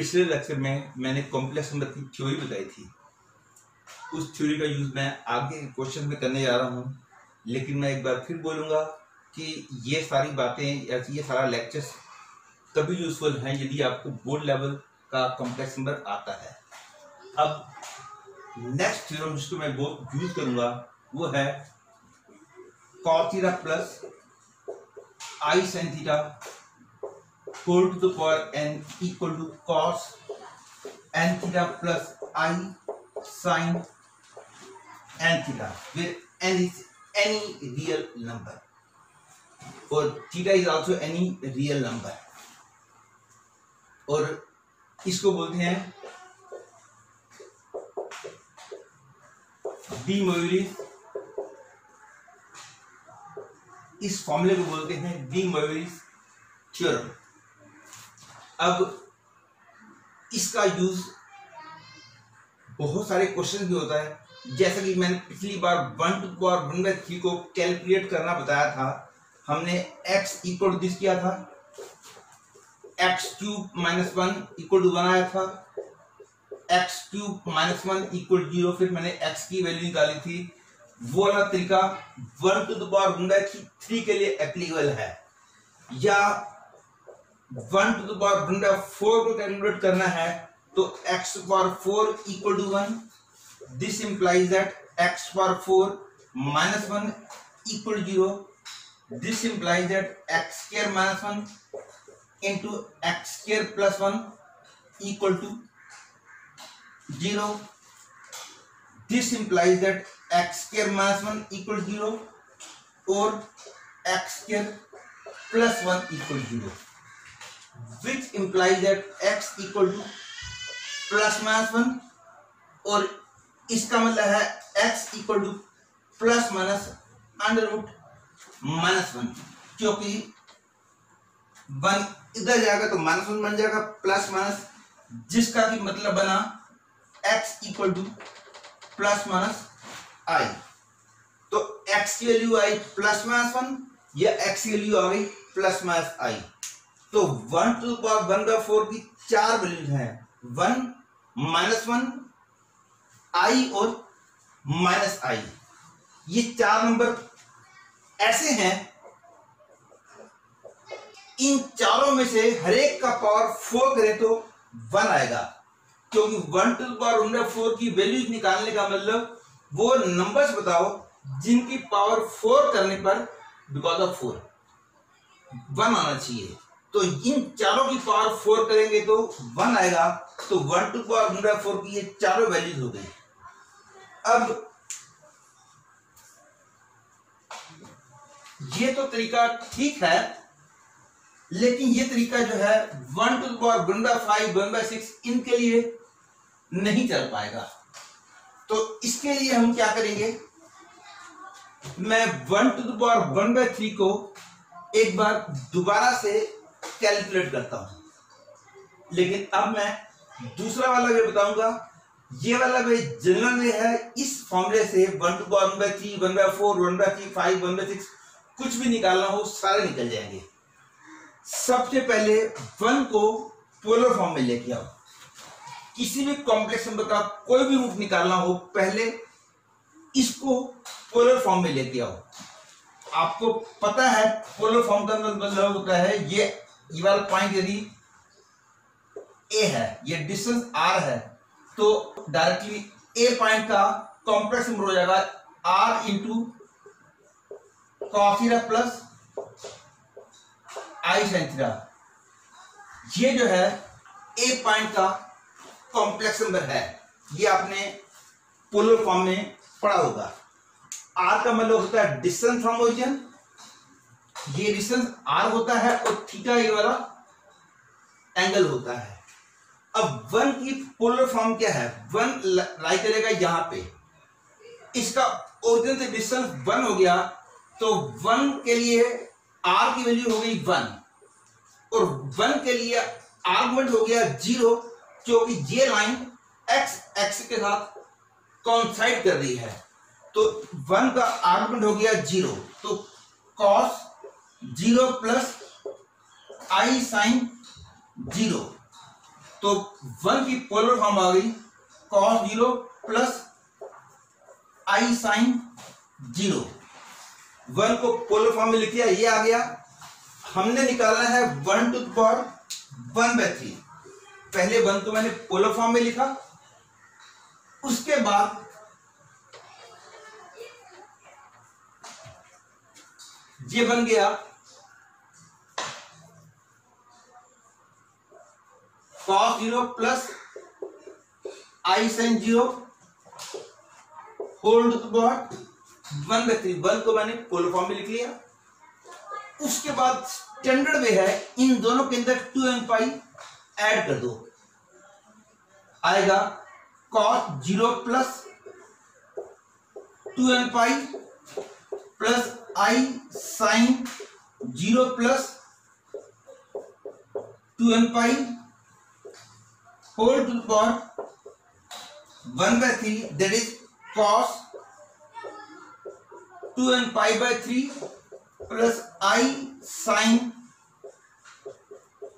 पिछले लेक्चर में मैंने कॉम्प्लेक्स नंबर की थ्योरी बताई थी। उस थ्योरी का यूज मैं आगे क्वेश्चन में करने जा रहा हूँ, लेकिन मैं एक बार फिर बोलूँगा कि ये सारी बातें या ये सारा लेक्चर्स तभी यूजफुल हैं यदि आपको बोर्ड लेवल का कॉम्प्लेक्स नंबर आता है। अब नेक्स्ट थ्योरम जिसको मैं बहुत यूज करूँगा वो है cos theta plus I sin theta whole to the power n equal to cos n theta plus I sin n theta, where n is any real number और theta is also any real number, और इसको बोलते हैं D मोइरिस। इस फॉर्मूले को बोलते हैं डी मोइरिस थ्योरम। अब इसका यूज बहुत सारे क्वेश्चन भी होता है, जैसा कि मैंने पिछली बार 1 to the power 1/3 को कैलकुलेट करना बताया था। हमने x इक्वल टू दिस किया था, x cube minus 1 equal to 1 आया था, x क्यूब माइनस 1 इक्वल 0, फिर मैंने x की वैल्यू निकाली थी। वो वाला तरीका 1 to the power 1/3 के लिए एप्लीकेबल है, या 1 to the power 1/4 को कैलकुलेट करना है तो x power 4 equal to 1। This implies that x power 4 minus 1 equal 0. This implies that x square minus 1 into x square plus 1 equal to 0. This implies that x square minus 1 equal to 0 or x square plus 1 equal to 0, which implies that x equal to plus minus 1, और इसका मतलब है x equal to plus minus under root -1, क्योंकि 1 इधर जाएगा तो -1 बन जाएगा, प्लस माइनस, जिसका भी मतलब बना x equal to plus minus i. तो x की वैल्यू आई प्लस माइनस 1 या x की वैल्यू आ गई प्लस माइनस आई। तो 1 to the power 1/4 की 4 वैल्यूज हैं, 1 -1 आई और माइनस आई। ये 4 नंबर ऐसे हैं, इन चारों में से हर एक का पावर 4 करें तो 1 आएगा, क्योंकि 1 to the power 1/4 की वैल्यूज निकालने का मतलब वो नंबर्स बताओ जिनकी पावर 4 करने पर बिकॉज ऑफ 4 1 आना चाहिए। तो इन चारों की पावर 4 करेंगे तो 1 आएगा। तो 1 to the power 1/4 की ये चारों वैल्यूज हो गई। अब ये तो तरीका ठीक है, लेकिन ये तरीका जो है 1 to the power 1/5 1/6 इनके लिए नहीं चल पाएगा। तो इसके लिए हम क्या करेंगे, मैं 1 to the power 1/3 को एक बार दोबारा से कैलकुलेट करता हूं, लेकिन अब मैं दूसरा वाला वे बताऊंगा। ये वाला वे जनरल वे है, इस फॉर्मूले से 1 to the power 1/3 1/4 1/3 5 1/6 कुछ भी निकालना हो सारे निकल जाएंगे। सबसे पहले 1 को पोलर फॉर्म में लेके आओ। किसी भी कॉम्प्लेक्स नंबर का कोई भी रूट निकालना हो, पहले इसको पोलर फॉर्म में लेके आओ। आपको पता है पोलर फॉर्म का मतलब होता है ये वाला पॉइंट यदि ए है, ये डिस्टेंस r है, तो डायरेक्टली ए पॉइंट का कॉम्प्लेक्स नंबर हो जाएगा r into cos theta plus आई sin थीटा। ये जो है ए पॉइंट का कॉम्प्लेक्स नंबर है, ये आपने पोलर फॉर्म में पढ़ा होगा। आर का मतलब होता है डिस्टेंस फ्रॉम ओरिजिन, ये डिस्टेंस आर होता है, और थीटा ये वाला एंगल होता है। अब 1 की पोलर फॉर्म क्या है, 1 लाई करेगा यहां पे, इसका ओरिजिन से डिस्टेंस 1 हो गया, तो 1 के लिए r की वैल्यू हो गई 1, और 1 के लिए आर्गुमेंट हो गया 0, क्योंकि ये लाइन x एक्सिस के साथ कोइंसाइड कर रही है। तो 1 का आर्गुमेंट हो गया 0, तो cos 0 प्लस आई sin 0 तो 1 की पोलर फॉर्म आ गई cos 0 प्लस आई साइन 0। 1 को पोलर फॉर्म में लिख दिया, ये आ गया। हमने निकालना है 1 टू द पावर 1/3। पहले 1 को मैंने पोलर फॉर्म में लिखा, उसके बाद ये बन गया cos 0 plus I sine 0 whole to the power 1/3। 1 को मैंने पोलर फॉर्म में लिख लिया। उसके बाद स्टैंडर्ड वे है, इन दोनों के अंदर 2n पाई ऐड कर दो, आएगा cos 0 plus 2n pi plus I sine 0 plus 2n pi whole to the power 1/3, that is cos 2n pi by 3 plus I sine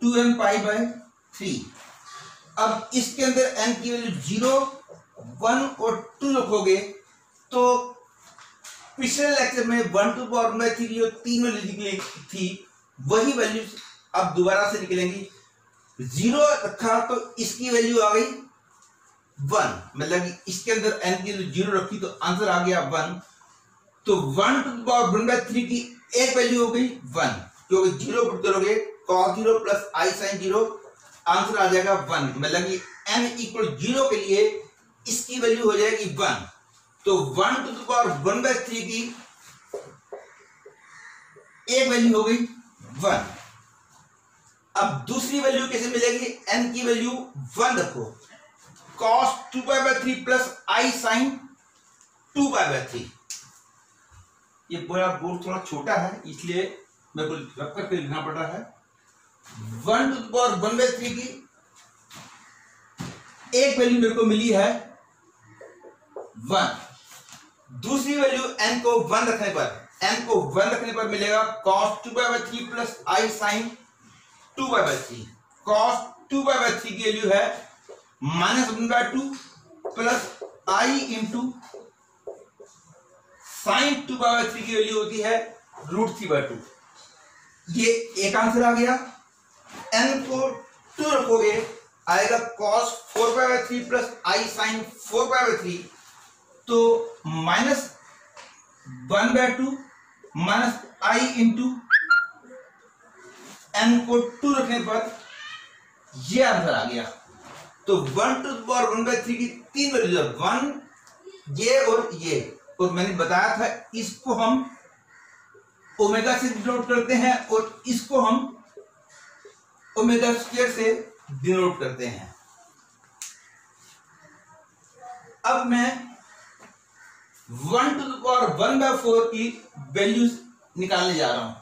2n pi by 3। अब इसके अंदर n की वैल्यू 0, 1 और 2 रखोगे तो पिछले लेक्चर में 1 टू पावर में थी जो 3 वैल्यू निकली थी, वही वैल्यू अब दोबारा से निकलेंगी। 0 रखा तो इसकी वैल्यू आ गई 1, मतलब कि इसके अंदर n की वैल्यू 0 रखी तो आंसर आ गया 1। तो 1 टू पावर 1/3 की एक वैल्यू हो गई 1, क्योंकि 0 पुट करोगे cos 0 प्लस आई साइन 0, आंसर आ जाएगा 1। मतलब कि n इक्वल 0 के लिए इसकी वैल्यू हो जाएगी 1। तो 1 टू द पावर 1/3 की एक वैल्यू हो गई 1। अब दूसरी वैल्यू कैसे मिलेगी? n की वैल्यू 1 रखो, cos 2π/3 प्लस आई साइन 2π/3। ये पूरा बोर्ड थोड़ा छोटा है इसलिए मेरे को रख करके लिखना पड़ रहा है। 1 टू द पावर 1/3 की एक वैल्यू मेरे को मिली है 1। दूसरी वैल्यू n को 1 रखने पर मिलेगा cos 2π/3 प्लस आई साइन 2π/3। cos 2π/3 की वैल्यू है -1/2 प्लस आई इंटू साइन 2π/3 की वैल्यू होती है √3/2। ये एक आंसर आ गया। n को 2 रखोगे आएगा cos 4π/3 प्लस आई साइन 4π/3। तो -1/2 माइनस आई इंटू n को 2 रखने पर ये आंसर आ गया। तो 1 टू द पावर 1/3 की 3 वैल्यू है, 1 ये और ये, और मैंने बताया था इसको हम ओमेगा से डिनोट करते हैं और इसको हम ओमेगा स्क्वायर से डिनोट करते हैं। अब मैं 1 टू द पावर 1/4 की वैल्यूज निकालने जा रहा हूं।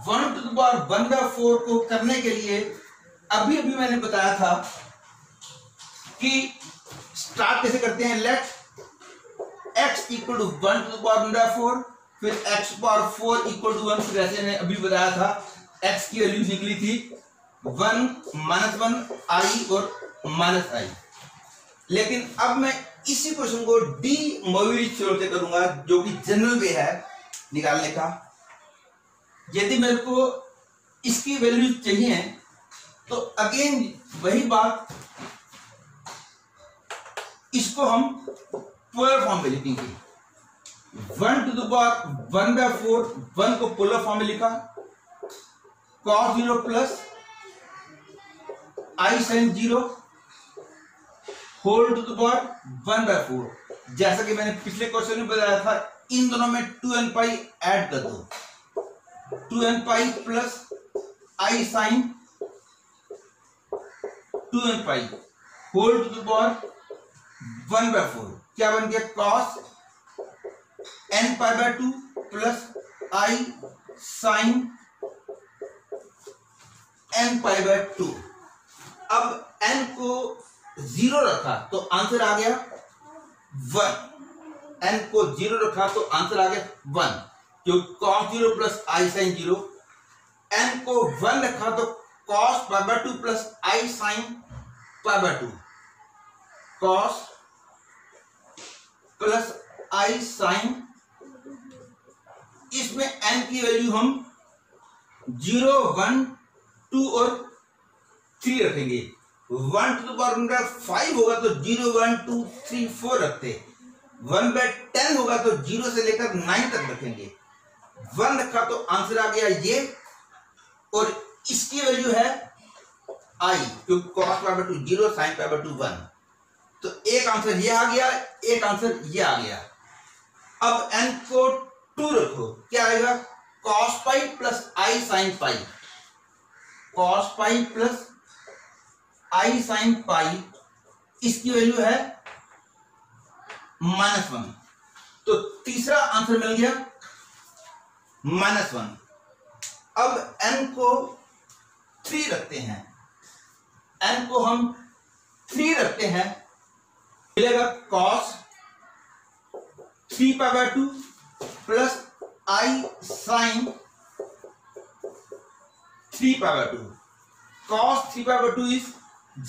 1 टू द पावर 1/4 को करने के लिए अभी मैंने बताया था कि स्टार्ट कैसे करते हैं। Let x equal to 1 to the power 1/4, फिर x पावर 4 इक्वल टू 1। फिर ऐसे मैंने अभी बताया था x की वैल्यू निकली थी 1 -1 i और -i। लेकिन अब मैं इसी क्वेश्चन को डी मोइरी थ्योरम से करूंगा, जो कि जनरल वे है निकालने का। यदि मेरे को इसकी वैल्यू चाहिए तो अगेन वही बात, इसको हम पोलर फॉर्म में लिखेंगे। 1 टू द पावर 1/4, 1 को पोलर फॉर्म में लिखा, cos 0 plus I sine 0 whole to the power 1/4। जैसा कि मैंने पिछले क्वेश्चन में बताया था, इन दोनों में 2n पाई ऐड कर दो, 2n pi plus I sine 2n pi whole to the power 1/4। क्या बन गया? cos n π/2 प्लस आई साइन n π/2। अब n को 0 रखा तो आंसर आ गया 1। n को 0 रखा तो आंसर आ गया 1, क्योंकि cos 0 प्लस आई साइन 0। n को 1 रखा तो cos pi by 2 plus I sine pi by 2, cos plus I sine, इसमें n की वैल्यू हम 0, 1, 2 और 3 रखेंगे। 1 टू द पावर 5 होगा तो 0, 1, 2, 3, 4 रखते, 1/10 होगा तो 0 से लेकर 9 तक रखेंगे। 1 रखा तो आंसर आ गया ये, और इसकी वैल्यू है आई, क्योंकि cos pi by 2 0, sign pi by 2 1, तो एक आंसर ये आ गया, एक आंसर ये आ गया। अब n को 2 रखो, क्या आएगा? कॉस पाई प्लस आई sine pi, cos pi plus आई साइन पाई, इसकी वैल्यू है -1, तो तीसरा आंसर मिल गया -1। अब n को 3 रखते हैं, n को हम 3 रखते हैं, मिलेगा cos 3 pi by 2 plus I sine 3 pi by 2, cos 3 pi by 2 is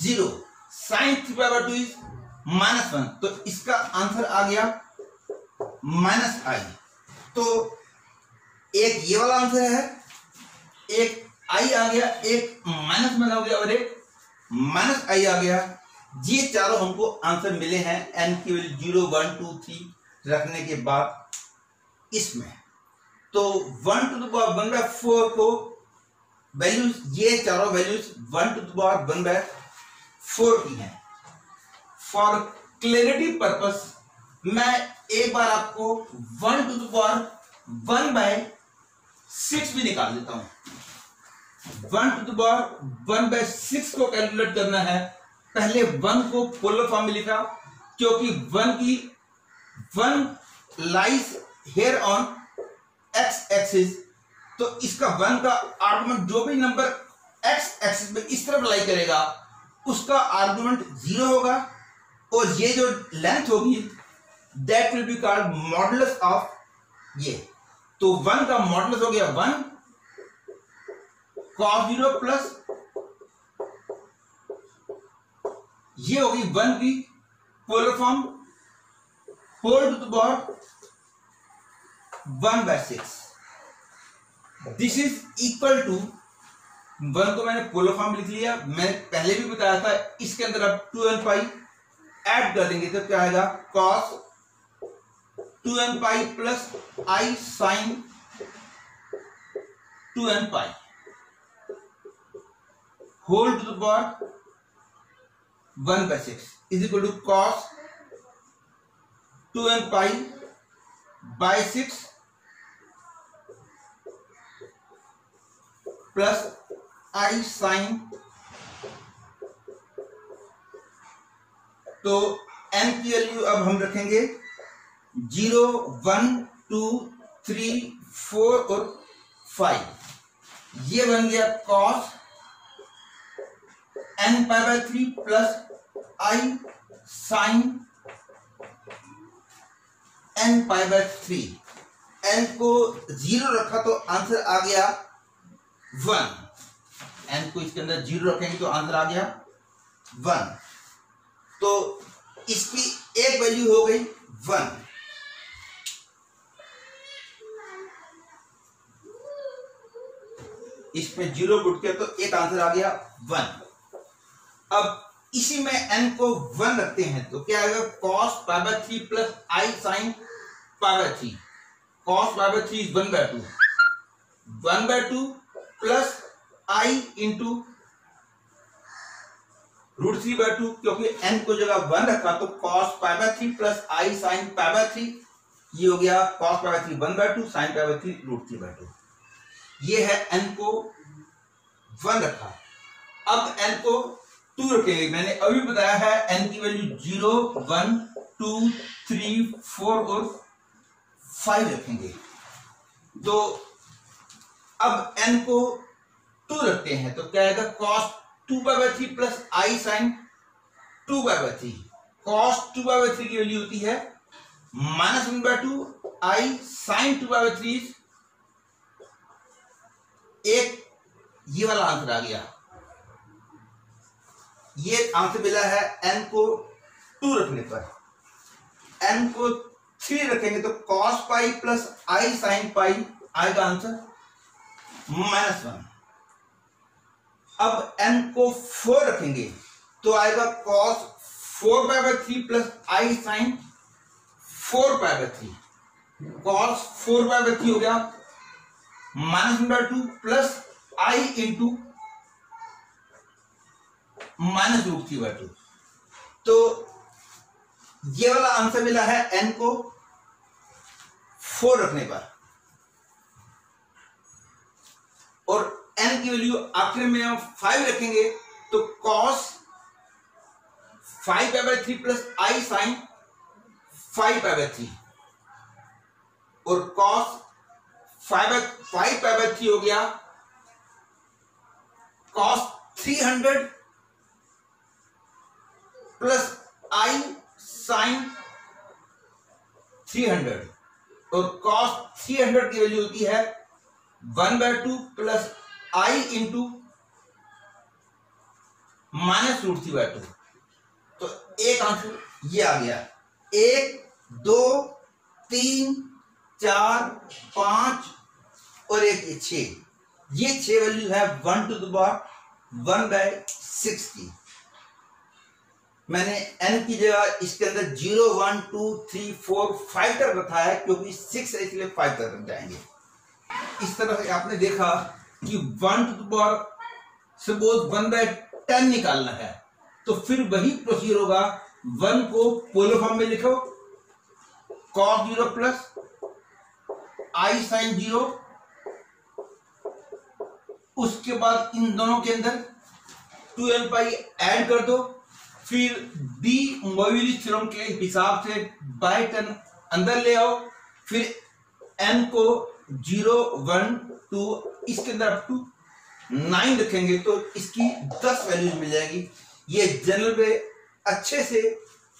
0, sine 3 pi by 2 is -1, तो इसका आंसर आ गया -i। तो एक ये वाला आंसर है, एक i आ गया, एक -1 हो गया और एक -i आ गया। ये चारों हमको आंसर मिले हैं n की वैल्यू 0, 1, 2, 3 रखने के बाद इसमें। तो 1 टू द पावर 1/4 को वैल्यूज, ये चारों वैल्यूज 1 टू द पावर 1/4 की हैं। फॉर क्लैरिटी पर्पस मैं एक बार आपको 1 टू द पावर 1/6 भी निकाल देता हूं। 1 टू द पावर 1/6 को कैलकुलेट करना है, पहले 1 को पोलर फॉर्म में लिखा, क्योंकि 1 lies here on x axis, तो इसका 1 का आर्गुमेंट जो भी नंबर x एक्सिस में इस तरफ लाई करेगा उसका आर्गुमेंट 0 होगा, और ये जो लेंथ होगी that will be called modulus of ये। तो 1 का मॉडुलस हो गया 1 cos 0 प्लस ये होगी 1 की polar form whole to the power 1/6। This is equal to 1 को मैंने पोलर फॉर्म लिख लिया, मैं पहले भी बताया था, इसके अंदर अब 2n पाई ऐड कर देंगे तो क्या आएगा? cos 2n pi plus I sine 2n pi whole to the power 1/6 is equal to cos 2n pi by 6 plus I sine, तो n की वैल्यू अब हम रखेंगे 0, 1, 2, 3, 4 और 5। ये बन गया cos n pi by 3 plus I sine n pi by 3। n को 0 रखा तो आंसर आ गया 1, n को इसके अंदर 0 रखेंगे तो आंसर आ गया 1, तो इसकी एक वैल्यू हो गई 1। इसमें 0 पुट किया तो एक आंसर आ गया 1। अब इसी में n को 1 रखते हैं तो क्या आएगा? cos pi by 3 plus I sine pi by 3, cos pi by 3 is 1/2, 1/2 plus I into √3/2, क्योंकि n को जगह 1 रखा तो cos pi by 3 plus I sine pi by 3, ये हो गया cos pi by 3 1/2, sign pi by 3 √3/2। ये है n को 1 रखा। अब n को 2 रखेंगे, मैंने अभी बताया है n की वैल्यू 0, 1, 2, 3, 4 और 5 रखेंगे। तो अब n को 2 रखते हैं तो क्या आएगा? cos 2/3 प्लस आई साइन 2/3। cos 2/3 की वैल्यू होती है -1/2, आई साइन 2/3, एक ये वाला आंसर आ गया ये आंसर मिला है n को 2 रखने पर। n को 3 रखेंगे तो cos pi plus i sin पाई आएगा आंसर -1। अब n को 4 रखेंगे तो आएगा cos 4 pi by 3 plus i sin 4 pi by 3। cos 4 pi by 3 हो गया -2 प्लस i इंटू -√3/2। तो ये वाला आंसर मिला है n को 4 रखने पर। और n की वैल्यू आखिर में हम 5 रखेंगे तो cos 5 pi by 3 plus i sin 5 pi by 3 और cos 5 पाई बाई 3 हो गया cos 300 प्लस i sin 300 और cos 300 की वैल्यू होती है 1/2 प्लस i इंटू -√3/2। तो एक आंसर ये आ गया। 1 2 3 4 5 और एक 6, ये 6 वैल्यू है 1/1/6 की। मैंने n की जगह इसके अंदर 0 1 2 3 4 5 तक रखा है क्योंकि 6 है इसलिए 5 तक रख जाएंगे। इस तरह से आपने देखा कि 1 1/10 निकालना है तो फिर वही प्रोसीजर होगा। 1 को पोलर फॉर्म में लिखो cos 0 प्लस i sin 0, उसके बाद इन दोनों के अंदर 2n पाई ऐड कर दो, फिर डी मोबिलिटी थ्योरम के हिसाब से बाय 10 अंदर ले आओ, फिर n को 0 1 2 इसके अंदर अप टू 9 रखेंगे तो इसकी 10 वैल्यूज मिल जाएगी। ये जनरल में अच्छे से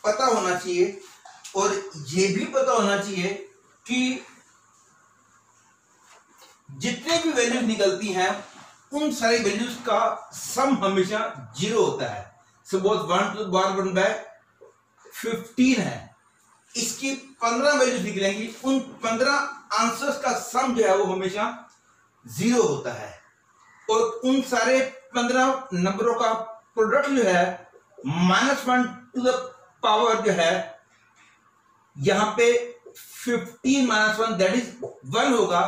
पता होना चाहिए और ये भी पता होना चाहिए कि जितने भी वैल्यूज निकलती हैं उन सारी वैल्यूज का सम हमेशा 0 होता है। सपोज 1/15 है, इसकी 15 वैल्यूज निकलेंगी, उन 15 आंसर्स का सम जो है वो हमेशा 0 होता है और उन सारे 15 नंबरों का प्रोडक्ट जो है -1 टू द पावर जो है यहां पे 15 - 1 दैट इज 1 होगा।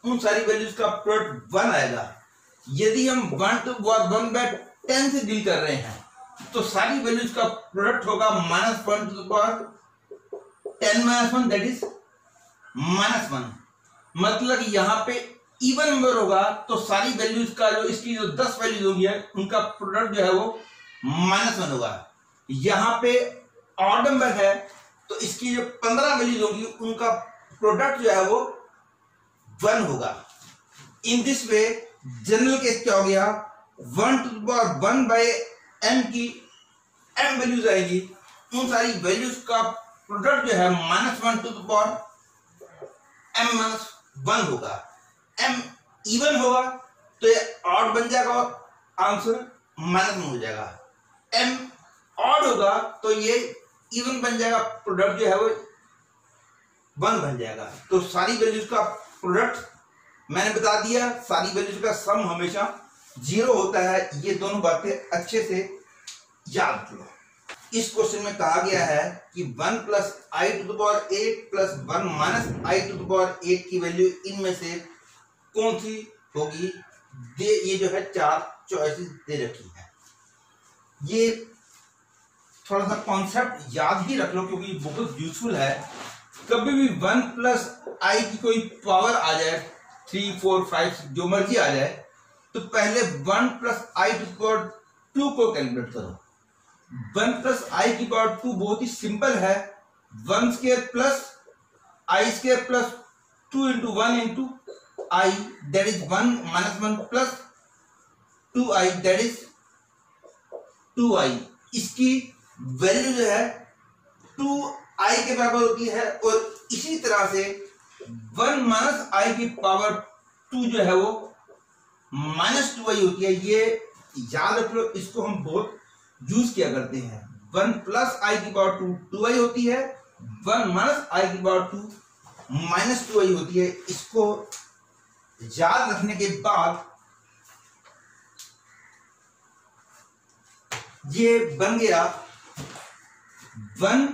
उन सारी वैल्यूज का प्रोडक्ट 1 आएगा। यदि हम 1/10 से डील कर रहे हैं तो सारी वैल्यूज का प्रोडक्ट होगा -1 to the power 10 - 1 that is -1। मतलब यहां पे इवन नंबर होगा तो सारी वैल्यूज का जो इसकी जो 10 वैल्यूज होंगी उनका प्रोडक्ट जो है वो -1 होगा। यहां पे ऑड नंबर है तो इसकी जो 15 वैल्यूज होंगी उनका प्रोडक्ट जो है वो 1 होगा। In this way general case क्या हो गया, 1 टू द पावर 1/n की m वैल्यूज आएगी, उन सारी वैल्यूज का प्रोडक्ट जो है -1 टू द पावर m-1 होगा। m इवन होगा तो ये ऑड बन जाएगा और आंसर -1 हो जाएगा। m ऑड होगा तो ये इवन बन जाएगा, प्रोडक्ट जो है वो 1 बन जाएगा। तो सारी वैल्यूज का प्रोडक्ट मैंने बता दिया, सारी वैल्यूज का सम हमेशा 0 होता है। ये दोनों बातें अच्छे से याद रख लो। इस क्वेश्चन में कहा गया है कि 1 + i to the power 8 + 1 - i to the power 8 की वैल्यू इनमें से कौन सी होगी। ये जो है 4 चॉइसेस दे रखी है। ये थोड़ा सा कॉन्सेप्ट याद ही रख लो क्योंकि बहुत यूजफुल है। कभी भी 1 + i की कोई पावर आ जाए 3 4 5 जो मर्जी आ जाए तो पहले 1 + i टू द पावर 2 को कैलकुलेट करो। 1 + i की पावर 2 बहुत ही सिंपल है, 1² + i² + 2 × 1 × i that is 1 - 1 + 2i that is 2i। इसकी वैल्यू जो है 2i के बराबर होती है और इसी तरह से 1 - i की पावर 2 जो है वो -2i होती है। ये याद रख लो, इसको हम बहुत यूज किया करते हैं। 1 प्लस आई की पावर 2 2i होती है, 1 माइनस आई की पावर 2 माइनस 2i होती है। इसको याद रखने के बाद ये बन गया 1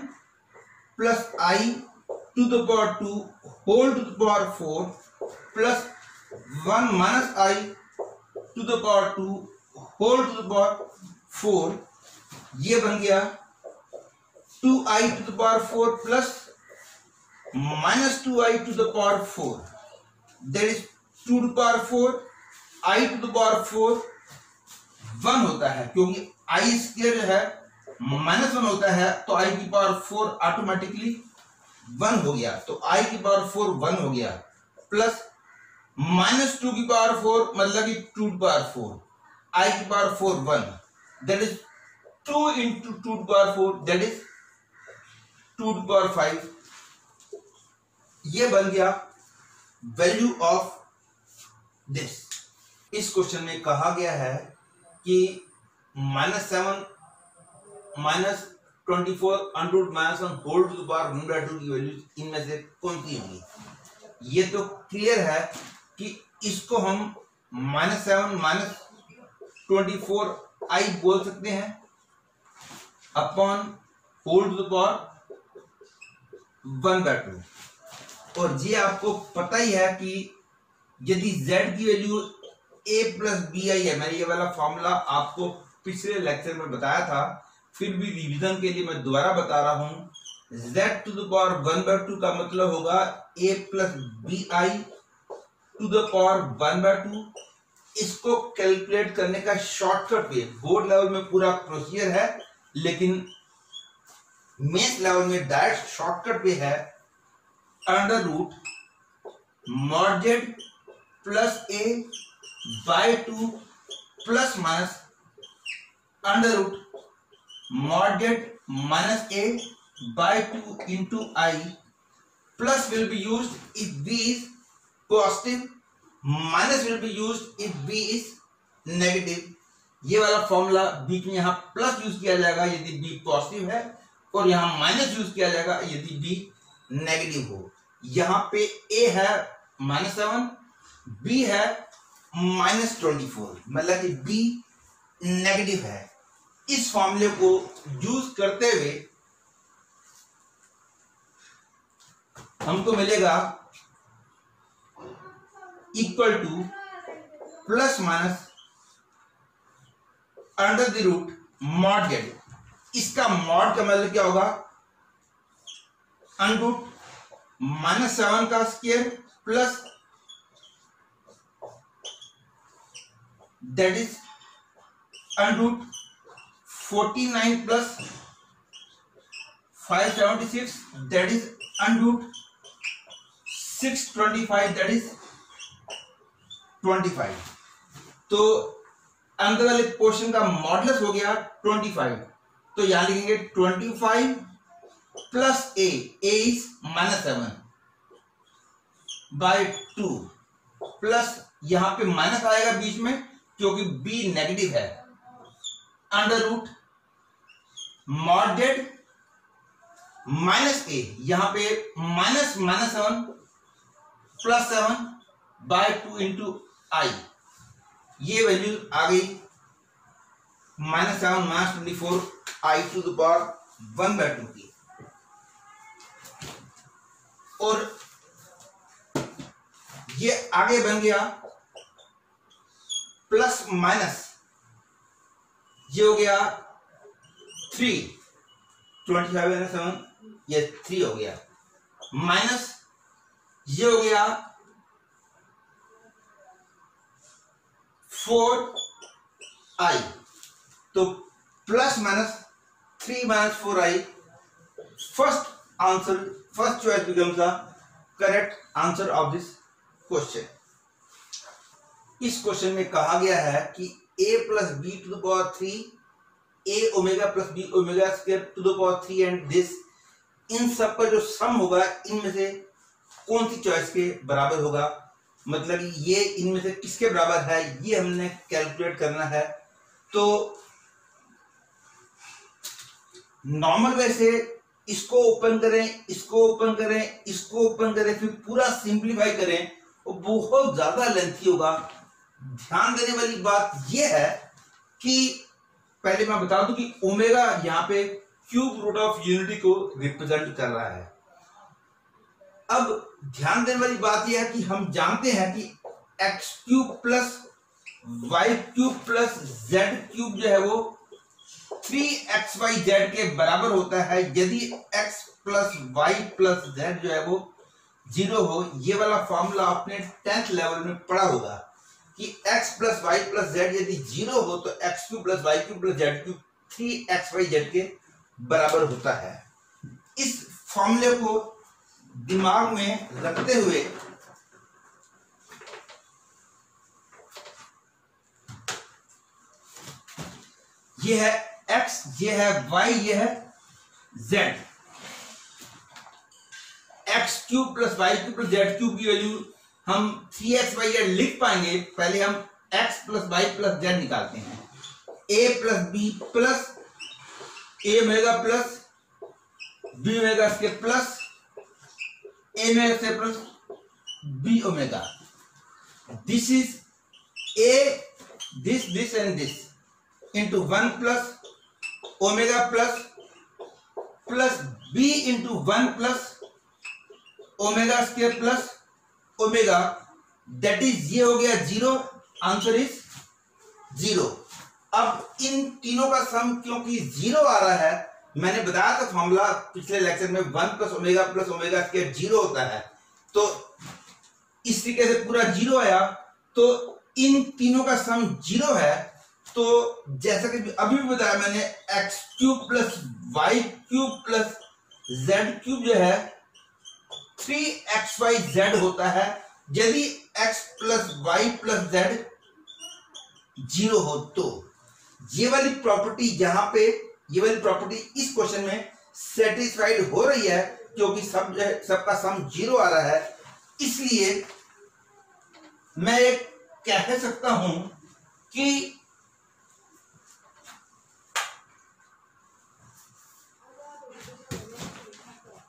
plus I to the power 2 whole to the power 4 plus 1 minus I to the power 2 whole to the power 4। ये बन गया 2i to the power 4 plus minus 2i to the power 4, that is 2 to power 4 i to the power 4 1 होता है, क्योंकि आई square जो है -1 होता है, तो i की पावर 4 ऑटोमेटिकली 1 हो गया, तो i की पावर 4 1 हो गया, प्लस -2 की पावर 4 मतलब कि 2 की पावर 4, i की पावर 4 1, दैट इज 2 इंटू 2 की पावर 4, दैट इज 2 की पावर 5। ये बन गया वैल्यू ऑफ दिस। इस क्वेश्चन में कहा गया है कि -7 -24 under -1 whole to the power 1/2 की वैल्यू इनमें से कौन सी होंगी। ये तो क्लियर है कि इसको हम -7 -24 आई बोल सकते हैं upon whole to the power 1/2। और ये आपको पता ही है कि यदि z की value a plus B I है, मैंने ये वाला फॉर्मूला आपको पिछले लेक्चर में बताया था, फिर भी रिवीजन के लिए मैं दोबारा बता रहा हूं। z टू द पावर 1/2 का मतलब होगा a plus B I to the power 1/2। इसको कैलकुलेट करने का शॉर्टकट वे बोर्ड लेवल में पूरा प्रोसीजर है, लेकिन मेंस लेवल में डायरेक्ट शॉर्टकट वे है under root mod z plus a by 2 plus minus under root mod z minus a by 2 into i plus will be used if b is positive, minus will be used if b is negative. ये वाला formula बीच में यहां plus use किया जाएगा यदि B positive है, और यहां माइनस यूज किया जाएगा यदि बी नेगेटिव हो। यहां पे a है -7, b है -24, मतलब कि b नेगेटिव है। इस फॉर्मूले को यूज करते हुए हमको मिलेगा equal to plus minus under the root mod z. इसका मॉड का मतलब क्या होगा, अंडर रूट -7 का square plus that is under root 49 plus 576 that is under root 625 that is 25। तो अंदर वाले पोर्शन का मॉडुलस हो गया 25, तो यहां लिखेंगे 25 plus a is -7 by 2 plus यहां पे माइनस आएगा बीच में क्योंकि b नेगेटिव है, under root mod z minus a, यहां पे -7 प्लस 7 बाय 2 इंटू आई। ये वैल्यू आ गई -7 -24 आई टू द पावर 1/2 की। और ये आगे बन गया प्लस माइनस, ये हो गया 3, 25 7, ये 3 हो गया, माइनस ये हो गया 4i, तो plus minus 3 - 4i। First answer, first choice becomes the correct answer of this question. इस क्वेश्चन में कहा गया है कि a plus B to the power 3, a omega plus B omega square to the power 3 and this, इन सब का जो सम होगा इनमें से कौन सी चॉइस के बराबर होगा, मतलब ये इनमें से किसके बराबर है, ये हमने कैलकुलेट करना है। तो नॉर्मल वे से इसको ओपन करें, इसको ओपन करें, इसको ओपन करें, फिर पूरा सिंप्लीफाई करें, वो बहुत ज्यादा लेंथी होगा। ध्यान देने वाली बात यह है कि पहले मैं बता दूं कि ओमेगा यहां पे क्यूब रूट ऑफ यूनिटी को रिप्रेजेंट कर रहा है। अब ध्यान देने वाली बात यह है कि हम जानते हैं कि x cube plus y cube plus z cube जो है वो 3xyz के बराबर होता है यदि x plus y plus z जो है वो 0 हो। ये वाला फॉर्मूला आपने 10th लेवल में पढ़ा होगा कि x plus y plus z यदि 0 हो तो x cube plus y cube plus z cube 3xyz के बराबर होता है। इस फॉर्मूले को दिमाग में रखते हुए ये है x, ये है y, ये है z। x cube plus y cube plus z cube की वैल्यू हम 3xyz लिख पाएंगे। पहले हम x plus y plus z निकालते हैं। a plus b plus a omega plus b omega के प्लस a ओमेगा से plus b omega. This is a, this and this into 1 plus omega plus b into 1 plus omega square plus omega, that is ये हो गया 0। Answer is 0। अब इन तीनों का सम क्योंकि 0 आ रहा है, मैंने बताया था फॉर्मूला पिछले लेक्चर में 1 प्लस ओमेगा स्क्वायर 0 होता है, तो इस तरीके से पूरा 0 आया, तो इन तीनों का सम 0 है। तो जैसा कि अभी भी बताया मैंने, x cube plus y cube plus z cube जो है 3xyz होता है यदि x plus y plus z 0 हो। तो ये वाली प्रॉपर्टी यहां पे, ये वाली प्रॉपर्टी इस क्वेश्चन में सेटिस्फाइड हो रही है क्योंकि सबका सम 0 आ रहा है। इसलिए मैं एक कह सकता हूं कि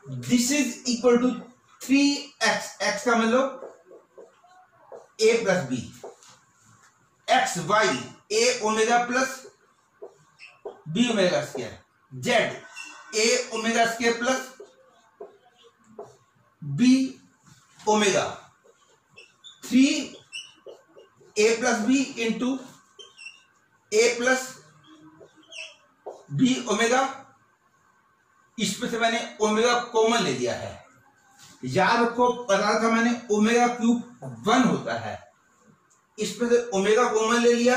this is equal to 3x, x का मतलब a plus b, x y a omega plus b omega square, z a omega square plus b omega, 3a plus b into a plus b omega. इसमें से मैंने omega common ले लिया है। याद रखो, पता था मैंने ओमेगा क्यूब 1 होता है, इसमें से ओमेगा कॉमन ले लिया,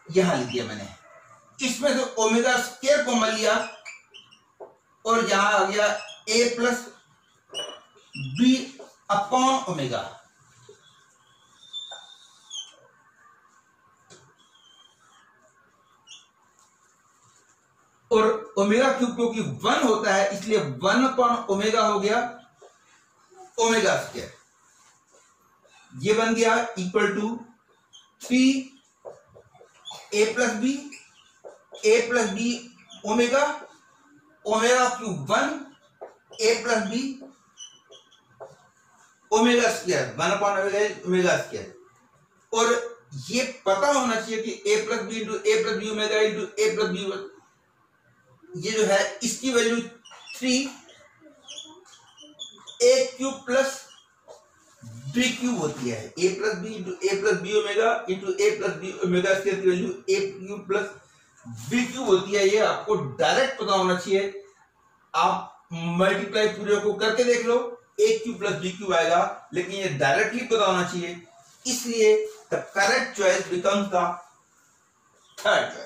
यहां लिख दिया मैंने। इसमें से ओमेगा स्क्वायर कॉमन लिया और यहां आ गया a plus b upon omega. और ओमेगा क्यूब क्योंकि 1 होता है इसलिए 1 अपॉन ओमेगा हो गया ओमेगा स्क्वायर। ये बन गया equal to 3a plus B omega, omega cube 1 a plus B omega square, 1 upon omega square. और ये पता होना चाहिए कि a plus b into a plus B omega into a plus b, ये जो है इसकी value 3a cube plus b cube होती है। a plus b into a plus B omega into a plus B omega square की value a cube plus b cube होती है। ये आपको डायरेक्ट पता होना चाहिए। आप मल्टीप्लाई पूरे को करके देख लो, a cube plus b cube आएगा, लेकिन ये डायरेक्टली पता होना चाहिए। इसलिए the correct choice becomes the third choice.